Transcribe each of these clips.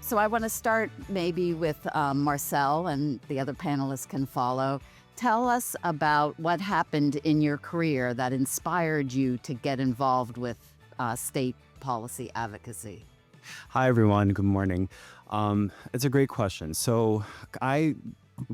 So I want to start maybe with Marcel, and the other panelists can follow. Tell us about what happened in your career that inspired you to get involved with state policy advocacy. Hi, everyone. Good morning. It's a great question. So I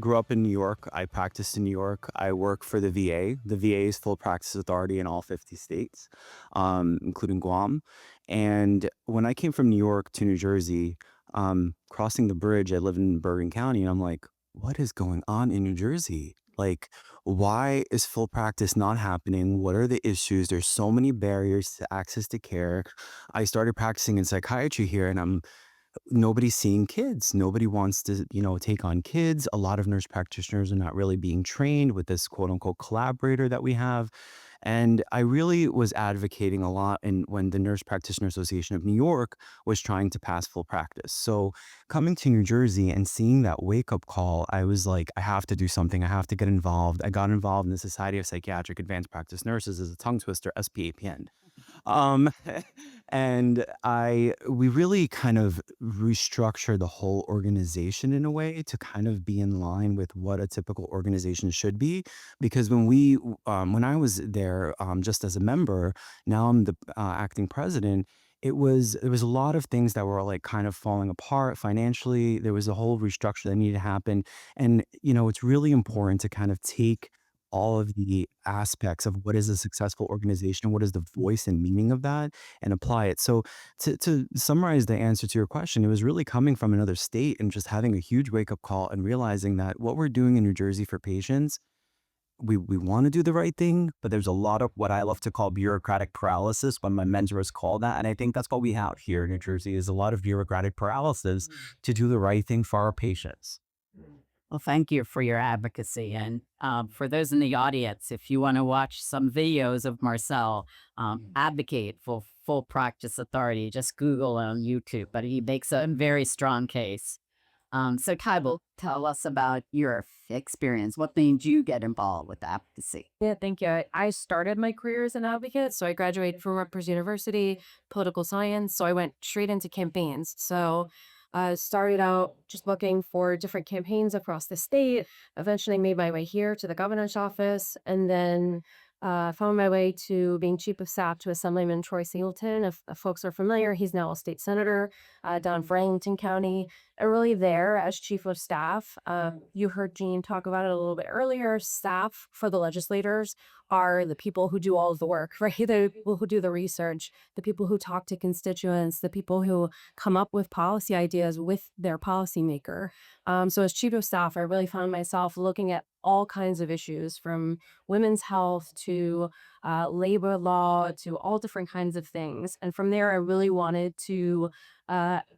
grew up in New York. I practiced in New York. I work for the VA. The VA is full practice authority in all 50 states, including Guam. And when I came from New York to New Jersey, crossing the bridge, I live in Bergen County, and I'm like, what is going on in New Jersey? Like, why is full practice not happening? What are the issues? There's so many barriers to access to care. I started practicing in psychiatry here, and nobody's seeing kids. Nobody wants to, take on kids. A lot of nurse practitioners are not really being trained with this quote unquote collaborator that we have. And I really was advocating a lot when the Nurse Practitioner Association of New York was trying to pass full practice. So coming to New Jersey and seeing that wake up call, I was like, I have to do something. I have to get involved. I got involved in the Society of Psychiatric Advanced Practice Nurses as a tongue twister, SPAPN. Um, and we really kind of restructured the whole organization in a way to kind of be in line with what a typical organization should be. Because when I was there, just as a member, now I'm the acting president. There was a lot of things that were like kind of falling apart financially. There was a whole restructure that needed to happen. And, it's really important to kind of take all of the aspects of what is a successful organization, what is the voice and meaning of that, and apply it. So to summarize the answer to your question, it was really coming from another state and just having a huge wake up call and realizing that what we're doing in New Jersey for patients, we want to do the right thing, but there's a lot of what I love to call bureaucratic paralysis, when my mentors call that. And I think that's what we have here in New Jersey, is a lot of bureaucratic paralysis to do the right thing for our patients. Well, thank you for your advocacy. And for those in the audience, if you want to watch some videos of Marcel advocate for full practice authority, just Google on YouTube. But he makes a very strong case. So Kybal, tell us about your experience. What made you get involved with advocacy? Yeah, thank you. I started my career as an advocate. So I graduated from Rutgers University, political science. So I went straight into campaigns. So started out just looking for different campaigns across the state, eventually made my way here to the governor's office, and then found my way to being chief of staff to Assemblyman Troy Singleton. If folks are familiar, he's now a state senator down for Arlington County. And really there as chief of staff, you heard Jean talk about it a little bit earlier. Staff for the legislators are the people who do all of the work, right? The people who do the research, the people who talk to constituents, the people who come up with policy ideas with their policymaker. So as chief of staff, I really found myself looking at all kinds of issues, from women's health to labor law to all different kinds of things. And from there, I really wanted to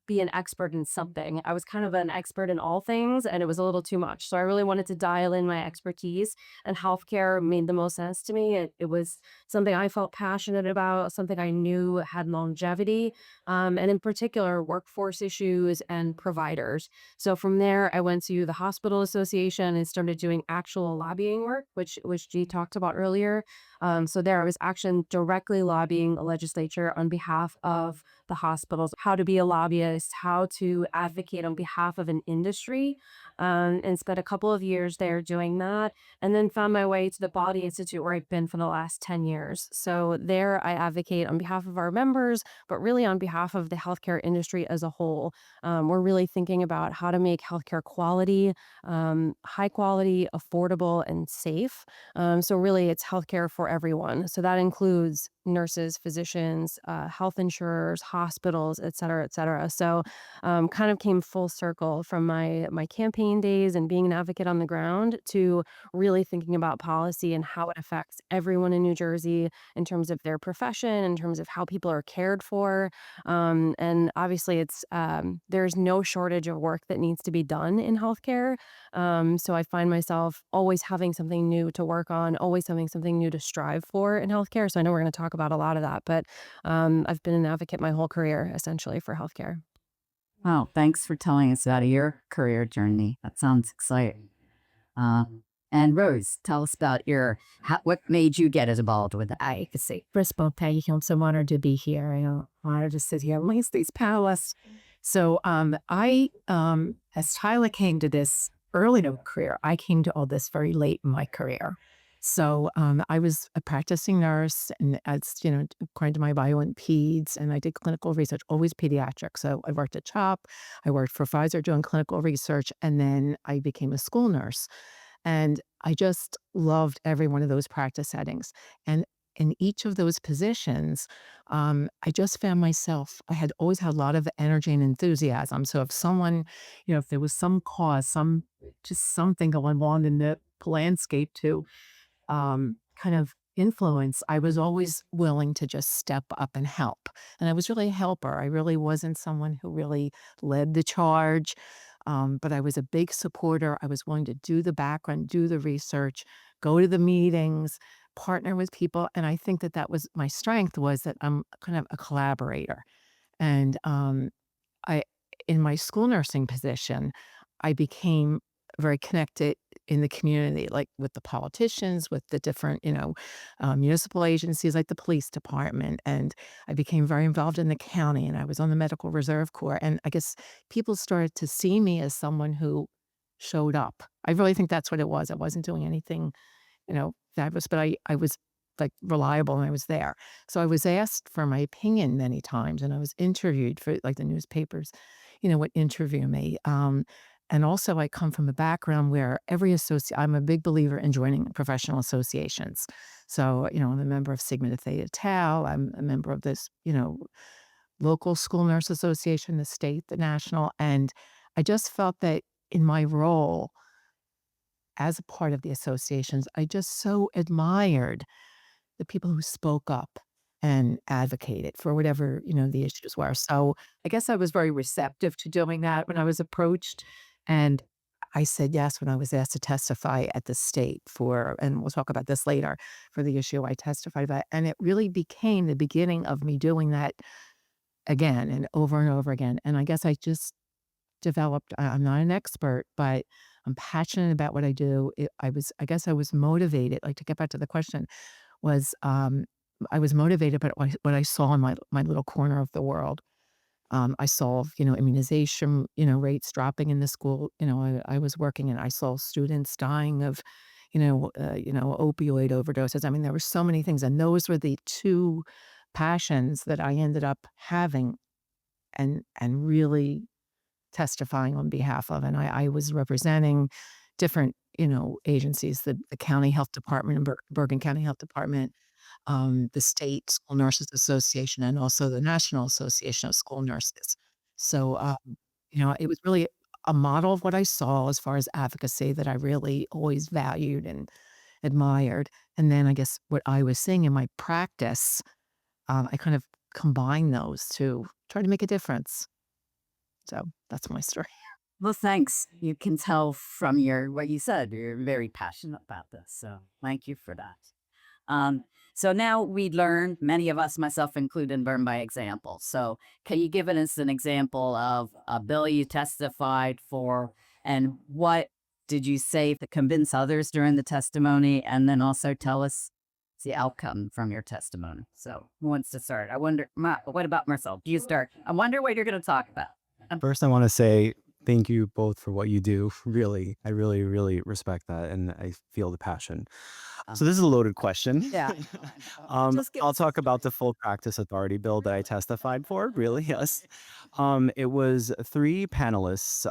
be an expert in something. I was kind of an expert in all things, and it was a little too much. So I really wanted to dial in my expertise, and healthcare made the most sense to me. It was something I felt passionate about, something I knew had longevity, and in particular, workforce issues and providers. So from there, I went to the Hospital Association and started doing actual lobbying work, which G talked about earlier. So there I was actually directly lobbying the legislature on behalf of the hospitals, how to be a lobbyist, how to advocate on behalf of an industry, and spent a couple of years there doing that, and then found my way to the Body Institute, where I've been for the last 10 years. So there I advocate on behalf of our members, but really on behalf of the healthcare industry as a whole. We're really thinking about how to make healthcare quality, high quality, affordable, and safe. So really it's healthcare for everyone. So that includes nurses, physicians, health insurers, hospitals, et cetera, et cetera. So kind of came full circle from my campaign days and being an advocate on the ground to really thinking about policy and how it affects everyone in New Jersey in terms of their profession, in terms of how people are cared for. And obviously there's no shortage of work that needs to be done in healthcare. So I find myself always having something new to work on, always having something new to strive for in healthcare. So I know we're going to talk about a lot of that, but I've been an advocate my whole career, essentially, for healthcare. Wow, thanks for telling us about your career journey. That sounds exciting. And Rose, tell us about what made you get involved with advocacy? First of all, thank you. I'm so honored to be here. I'm honored to sit here amongst these panelists. So as Tyler came to this early in her career, I came to all this very late in my career. So I was a practicing nurse, and as you know, according to my bio in peds, and I did clinical research, always pediatric. So I worked at CHOP, I worked for Pfizer doing clinical research, and then I became a school nurse. And I just loved every one of those practice settings. And in each of those positions, I just found myself, I had always had a lot of energy and enthusiasm. So if someone, if there was some cause, just something going on in the landscape to kind of influence, I was always willing to just step up and help. And I was really a helper. I really wasn't someone who really led the charge, but I was a big supporter. I was willing to do the background, do the research, go to the meetings, partner with people. And I think that that was my strength, was that I'm kind of a collaborator. And I in my school nursing position, I became very connected in the community, like with the politicians, with the different, municipal agencies like the police department. And I became very involved in the county, and I was on the Medical Reserve Corps. And I guess people started to see me as someone who showed up. I really think that's what it was. I wasn't doing anything fabulous, but I was like reliable, and I was there. So I was asked for my opinion many times, and I was interviewed for like the newspapers, would interview me. And also I come from a background where I'm a big believer in joining professional associations. So, I'm a member of Sigma Theta Tau. I'm a member of this, local school nurse association, the state, the national. And I just felt that in my role as a part of the associations, I just so admired the people who spoke up and advocated for whatever, the issues were. So I guess I was very receptive to doing that when I was approached. And I said yes when I was asked to testify at the state and we'll talk about this later, for the issue I testified about. And it really became the beginning of me doing that again and over again. And I guess I just developed, I'm not an expert, but I'm passionate about what I do. I guess I was motivated, like to get back to the question, was I was motivated by what I saw in my little corner of the world. I saw, immunization, rates dropping in the school. I was working, and I saw students dying of, opioid overdoses. I mean, there were so many things, and those were the two passions that I ended up having and really testifying on behalf of. And I was representing different, agencies, the county health department, Bergen County Health Department, the State School Nurses Association, and also the National Association of School Nurses. So, it was really a model of what I saw as far as advocacy that I really always valued and admired. And then I guess what I was seeing in my practice, I kind of combined those to try to make a difference. So that's my story. Well, thanks. You can tell from what you said, you're very passionate about this. So thank you for that. So now we learn, many of us, myself included, learn by example. So can you give us an example of a bill you testified for, and what did you say to convince others during the testimony? And then also tell us the outcome from your testimony. So who wants to start? I wonder, what about Marcel? Do you start? I wonder what you're going to talk about. First, I want to say thank you both for what you do. Really, I really, really respect that, and I feel the passion. So this is a loaded question. Yeah. Just give I'll us talk about the full practice authority bill that I testified for. Really, yes. It was three panelists.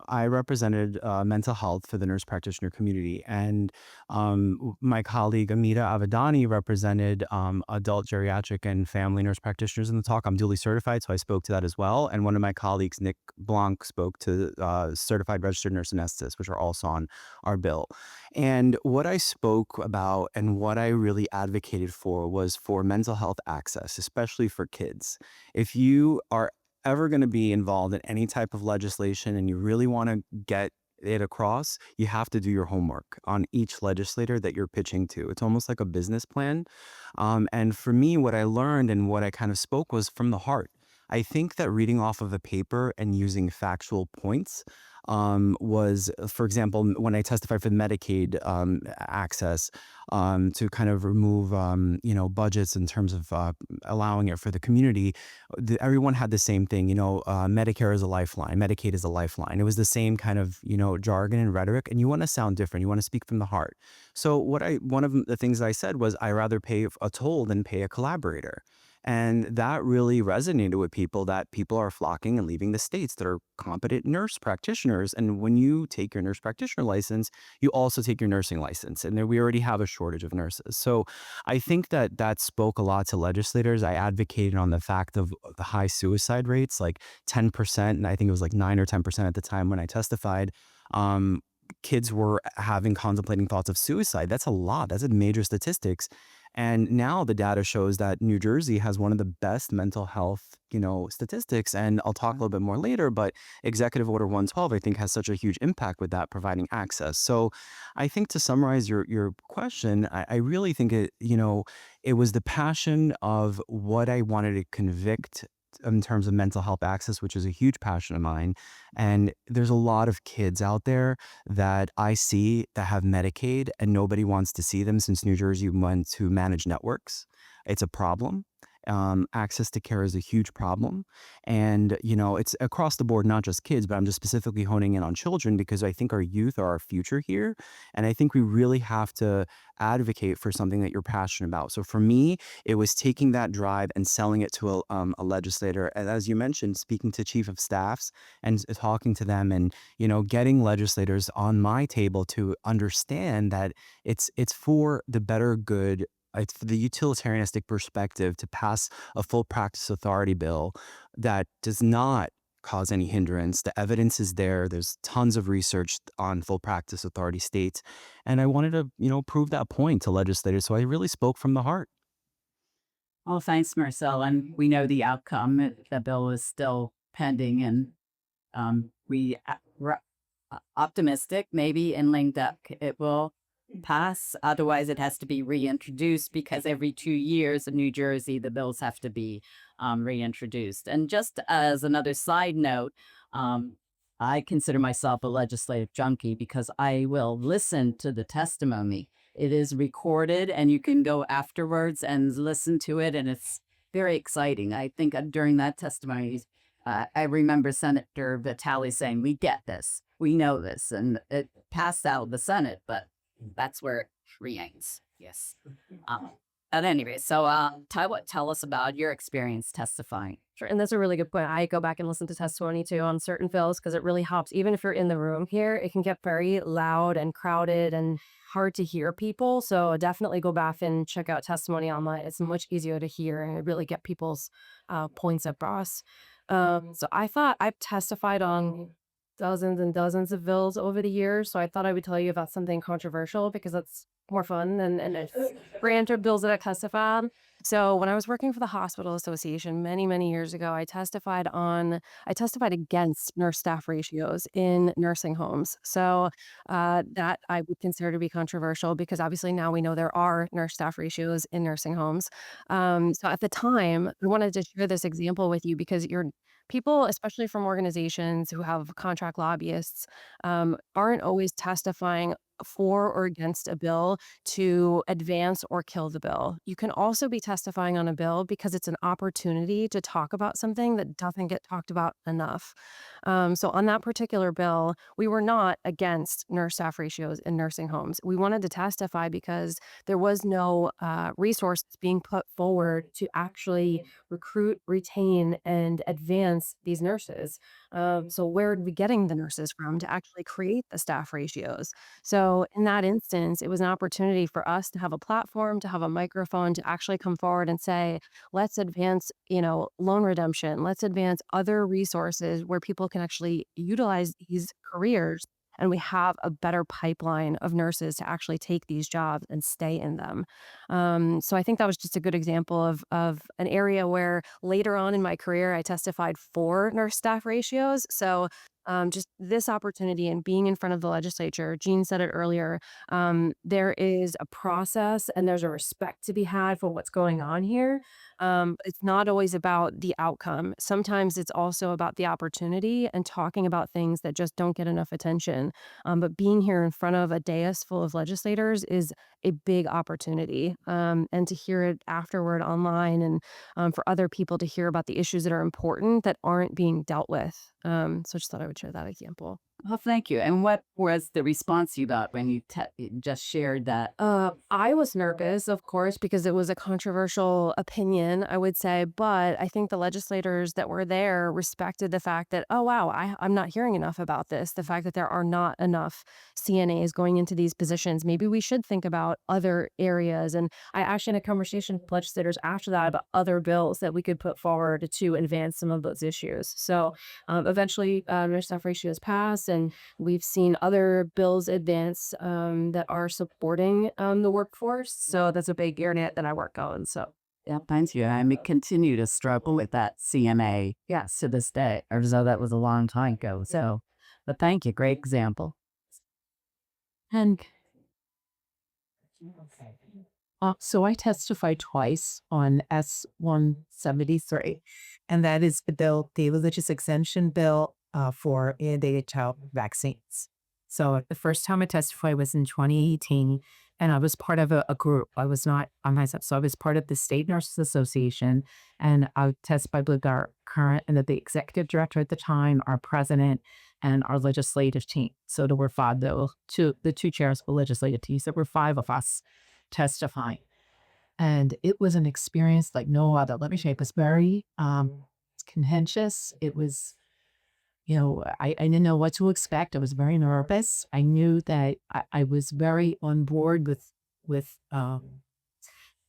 I represented mental health for the nurse practitioner community, and my colleague Amita Avadani represented adult geriatric and family nurse practitioners in the talk. I'm duly certified, so I spoke to that as well. And one of my colleagues, Nick Blanc, spoke to certified registered nurse anesthetists, which are also on our bill. And what I spoke about and what I really advocated for was for mental health access, especially for kids. If you are ever going to be involved in any type of legislation and you really want to get it across, you have to do your homework on each legislator that you're pitching to. It's almost like a business plan. And for me, what I learned and what I kind of spoke was from the heart. I think that reading off of a paper and using factual points was, for example, when I testified for the Medicaid access, to kind of remove, budgets in terms of allowing it for the community. Everyone had the same thing, Medicare is a lifeline, Medicaid is a lifeline. It was the same kind of, jargon and rhetoric, and you want to sound different. You want to speak from the heart. So one of the things I said was, I rather pay a toll than pay a collaborator. And that really resonated with people, that people are flocking and leaving the states that are competent nurse practitioners. And when you take your nurse practitioner license, you also take your nursing license. And there, we already have a shortage of nurses. So I think that that spoke a lot to legislators. I advocated on the fact of the high suicide rates, like 10%. And I think it was like 9 or 10% at the time when I testified. Um, Kids were contemplating thoughts of suicide. That's a lot. That's a major statistics. And now the data shows that New Jersey has one of the best mental health, statistics. And I'll talk a little bit more later, but Executive Order 112, I think, has such a huge impact with that, providing access. So I think, to summarize your question, I really think it was the passion of what I wanted to convict in terms of mental health access, which is a huge passion of mine. And there's a lot of kids out there that I see that have Medicaid and nobody wants to see them, since New Jersey went to manage networks. It's a problem. Access to care is a huge problem. And, it's across the board, not just kids, but I'm just specifically honing in on children, because I think our youth are our future here. And I think we really have to advocate for something that you're passionate about. So for me, it was taking that drive and selling it to a legislator. And as you mentioned, speaking to chief of staffs and talking to them, and, getting legislators on my table to understand that it's for the better good. It's for the utilitarianistic perspective to pass a full practice authority bill that does not cause any hindrance. The evidence is there. There's tons of research on full practice authority states. And I wanted to, prove that point to legislators. So I really spoke from the heart. Well, thanks, Marcel. And we know the outcome. The bill is still pending, and we we're optimistic, maybe in lame duck it will pass. Otherwise, it has to be reintroduced, because every 2 years in New Jersey, the bills have to be reintroduced. And just as another side note, I consider myself a legislative junkie, because I will listen to the testimony. It is recorded, and you can go afterwards and listen to it, and it's very exciting. I think during that testimony, I remember Senator Vitale saying, "We get this, we know this," and it passed out of the Senate, but that's where it remains. Yes. Um, at any rate, so tell us about your experience testifying. Sure. And that's a really good point. I go back and listen to testimony too on certain bills because it really helps. Even if you're in the room here, it can get very loud and crowded and hard to hear people. So definitely go back and check out testimony online. It's much easier to hear and really get people's points across. So I thought I've testified on dozens and dozens of bills over the years. So I thought I would tell you about something controversial because that's more fun and it's random bills that I testified. So when I was working for the Hospital Association many years ago, I testified against nurse staff ratios in nursing homes. So that I would consider to be controversial because obviously now we know there are nurse staff ratios in nursing homes. So at the time, I wanted to share this example with you because you're people, especially from organizations who have contract lobbyists, aren't always testifying for or against a bill to advance or kill the bill. You can also be testifying on a bill because it's an opportunity to talk about something that doesn't get talked about enough. So on that particular bill, we were not against nurse staff ratios in nursing homes. We wanted to testify because there was no resources being put forward to actually recruit, retain, and advance these nurses. So where are we getting the nurses from to actually create the staff ratios? So in that instance, it was an opportunity for us to have a platform, to have a microphone, to actually come forward and say, let's advance, loan redemption. Let's advance other resources where people can actually utilize these careers. And we have a better pipeline of nurses to actually take these jobs and stay in them. So I think that was just a good example of an area where later on in my career, I testified for nurse staff ratios. So just this opportunity and being in front of the legislature. Jean said it earlier. There is a process and there's a respect to be had for what's going on here. It's not always about the outcome. Sometimes it's also about the opportunity and talking about things that just don't get enough attention. But being here in front of a dais full of legislators is a big opportunity. And to hear it afterward online and for other people to hear about the issues that are important that aren't being dealt with. So I just thought I would share that example. Well, thank you. And what was the response you got when you just shared that? I was nervous, of course, because it was a controversial opinion, I would say. But I think the legislators that were there respected the fact that, oh, wow, I'm not hearing enough about this. The fact that there are not enough CNAs going into these positions. Maybe we should think about other areas. And I actually had a conversation with legislators after that about other bills that we could put forward to advance some of those issues. So eventually, marriage death ratio has passed, and we've seen other bills advance that are supporting the workforce. So that's a big area that I work on. So Yeah, thank you. I may continue to struggle with that CMA, yes, to this day, or as though that was a long time ago. So, but thank you. Great example. And So I testified twice on S-173, and that is the bill, the religious exemption bill for mandated child vaccines. So the first time I testified was in 2018, and I was part of a group. I was not on myself. So I was part of the State Nurses Association, and I testified with our current and the executive director at the time, our president, and our legislative team. So there were five, the two chairs of the legislative team. So there were five of us testifying. And it was an experience like no other. Let me say, it was very contentious. It was, I didn't know what to expect. I was very nervous. I knew that I was very on board with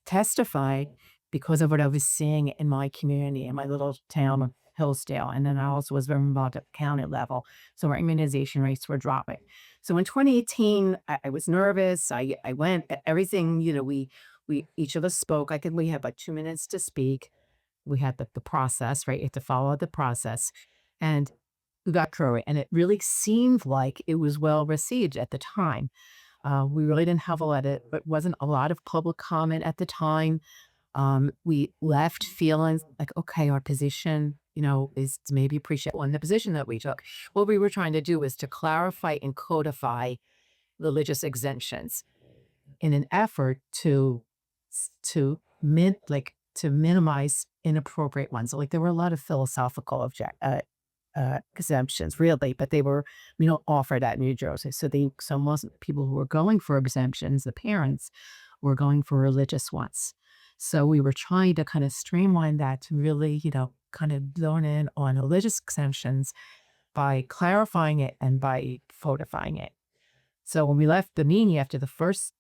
testifying because of what I was seeing in my community, in my little town of Hillsdale. And then I also was very involved at the county level. So our immunization rates were dropping. So in 2018, I was nervous. I went, everything, we each of us spoke. I think we had like 2 minutes to speak. We had the process, right? You have to follow the process. And we got through it. And it really seemed like it was well received at the time. We really didn't have a lot of, but wasn't a lot of public comment at the time. We left feeling like, okay, our position, is to maybe appreciate one, the position that we took. What we were trying to do was to clarify and codify religious exemptions in an effort to minimize inappropriate ones. Like there were a lot of philosophical exemptions, really, but they were, offered at New Jersey. So most people who were going for exemptions, the parents, were going for religious ones. So we were trying to kind of streamline that to really, kind of zone in on religious exemptions by clarifying it and by codifying it. So when we left the meeting after the first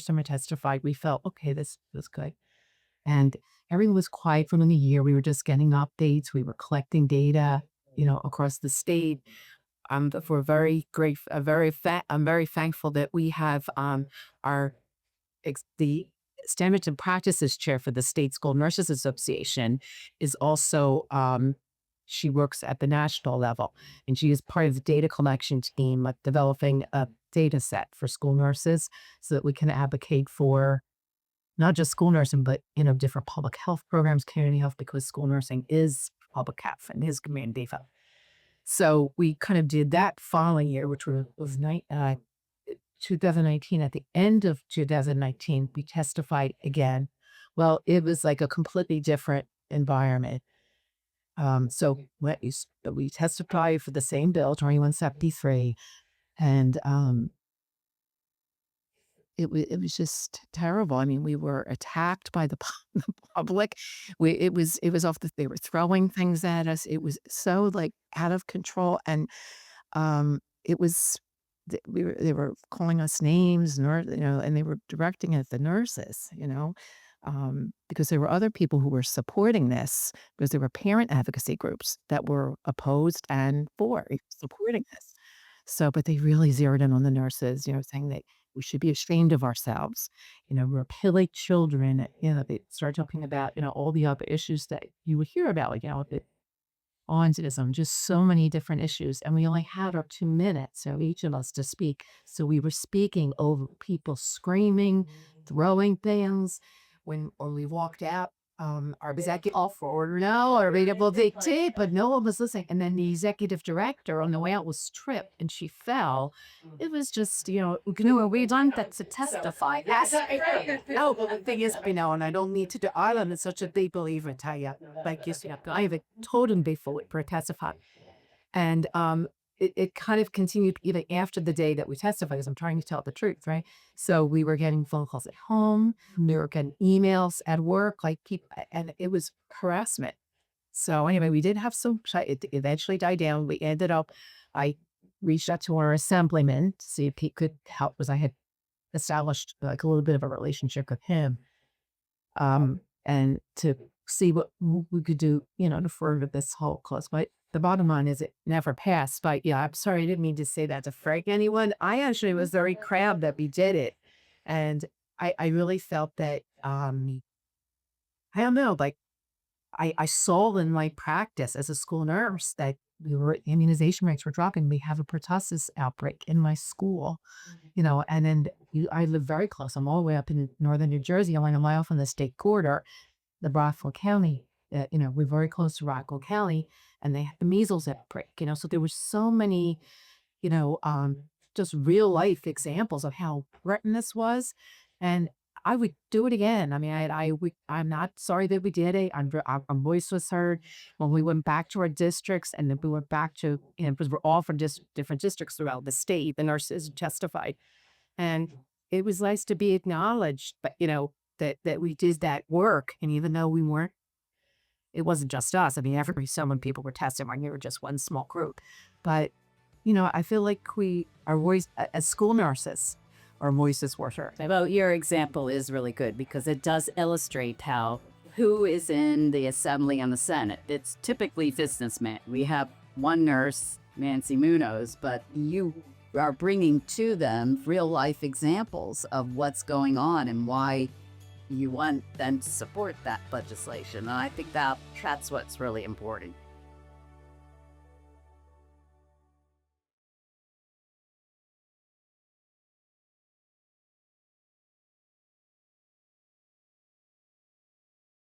time I testified, we felt, okay, this was good. And everything was quiet for a year. We were just getting updates. We were collecting data, across the state. We're very great. I'm very thankful that we have our the standards and practices chair for the State School Nurses Association is also she works at the national level, and she is part of the data collection team, like developing a data set for school nurses so that we can advocate for not just school nursing, but, different public health programs, community health, because school nursing is public health and is community health. So we kind of did that following year, which was 2019. At the end of 2019, we testified again. Well, it was like a completely different environment. So we testified for the same bill, 2173, and it was just terrible. I mean, we were attacked by the the public. It was they were throwing things at us. It was so like out of control, and it was they were calling us names, and they were directing it at the nurses, because there were other people who were supporting this because there were parent advocacy groups that were opposed and for supporting this. So, but they really zeroed in on the nurses, saying that we should be ashamed of ourselves. We're pillage children. They start talking about, all the other issues that you would hear about, like, autism, just so many different issues. And we only had our 2 minutes, so each of us to speak. So we were speaking over people screaming, throwing things. When we walked out, our executive all forward now, or readable dictate, but no one was listening. And then the executive director on the way out was tripped and she fell. It was just, we want that to testify. Yes. No, but the thing is, and I don't need to do Ireland is such a big believer, tell you. Like you see, I have a totem before for testify. And it kind of continued even after the day that we testified, because I'm trying to tell the truth, right? So we were getting phone calls at home, we were getting emails at work, like people, and it was harassment. So anyway, we did have some, it eventually died down. We ended up, I reached out to our assemblyman to see if he could help, because I had established like a little bit of a relationship with him, and to see what we could do, to further this whole cause. But the bottom line is it never passed. But yeah, I'm sorry, I didn't mean to say that to frighten anyone. I actually was very proud that we did it. And I really felt that, I don't know, like I saw in my practice as a school nurse that immunization rates were dropping. We have a pertussis outbreak in my school, and then I live very close. I'm all the way up in northern New Jersey, only a mile from the state border, the Rockville County. We're very close to Rockville County, and they had the measles outbreak. So there were so many, you know, um, just real life examples of how threatened this was, and I would do it again. I mean, I'm not sorry that we did it. Our voice was heard when we went back to our districts, and then we went back to, because we're all from different districts throughout the state. The nurses testified, and it was nice to be acknowledged, but that we did that work, and even though we weren't, it wasn't just us. I mean, so many people were testifying. We were just one small group, but I feel like our voice as school nurses, our voices were heard. Well, your example is really good because it does illustrate who is in the Assembly and the Senate. It's typically businessmen. We have one nurse, Nancy Munoz, but you are bringing to them real life examples of what's going on and why you want them to support that legislation. And I think that's what's really important.